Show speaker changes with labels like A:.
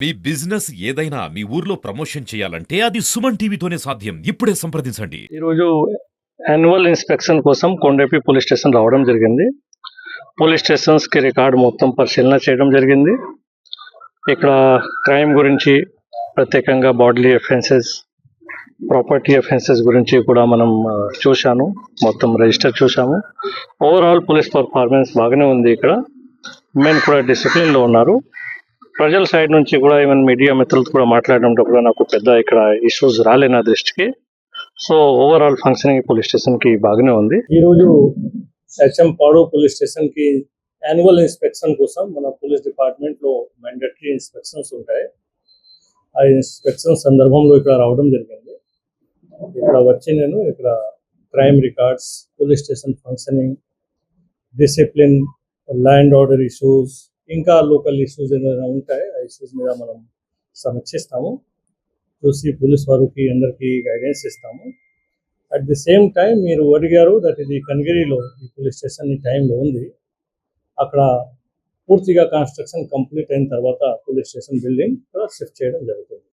A: మీ business ఏదైనా మీ ఊర్లో promotion చేయాలంటే అది సుమన్ టీవీతోనే సాధ్యం. ఇప్పుడే సంప్రదించండి.
B: ఈరోజు యాన్యువల్ ఇన్స్పెక్షన్ కోసం కొండపి పోలీస్ స్టేషన్ రావడం జరిగింది. పోలీస్ స్టేషన్స్కి రికార్డు మొత్తం పరిశీలన చేయడం జరిగింది. ఇక్కడ క్రైమ్ గురించి ప్రత్యేకంగా బాడీ అఫెన్సెస్, ప్రాపర్టీ అఫెన్సెస్ గురించి కూడా మనం చూశాను. మొత్తం రిజిస్టర్ చూసాము. ఓవరాల్ పోలీస్ పర్ఫార్మెన్స్ బాగానే ఉంది. ఇక్కడ మెన్ కూడా డిసిప్లిన్లో ఉన్నారు. ప్రజల సైడ్ నుంచి కూడా ఈవెన్ మీడియా మిత్రులతో కూడా మాట్లాడడంతో కూడా నాకు పెద్ద ఇక్కడ ఇష్యూస్ రాలే నా దృష్టికి. సో ఓవరాల్ ఫంక్షనింగ్ పోలీస్ స్టేషన్కి బాగానే ఉంది. ఈరోజు హెచ్ఎం పాడు పోలీస్ స్టేషన్కి యాన్యువల్ ఇన్స్పెక్షన్ కోసం మన పోలీస్ డిపార్ట్మెంట్లో మ్యాండేటరీ ఇన్స్పెక్షన్స్ ఉంటాయి. ఆ ఇన్స్పెక్షన్ సందర్భంలో ఇక్కడ రావడం జరిగింది. ఇక్కడ వచ్చి నేను ఇక్కడ crime records, police station functioning, discipline, land order issues, ఇంకా లోకల్ ఇష్యూస్ ఏదైనా ఉంటాయి ఆ ఇష్యూస్ మీద మనం సమీక్షిస్తాము. చూసి పోలీస్ వారికి అందరికీ గైడెన్స్ ఇస్తాము. అట్ ది సేమ్ టైం మీరు అడిగారు దట్ ఇది కనిగిరిలో ఈ పోలీస్ స్టేషన్ ఈ టైంలో ఉంది. అక్కడ పూర్తిగా కన్స్ట్రక్షన్ కంప్లీట్ అయిన తర్వాత పోలీస్ స్టేషన్ బిల్డింగ్ షిఫ్ట్ చేయడం జరుగుతుంది.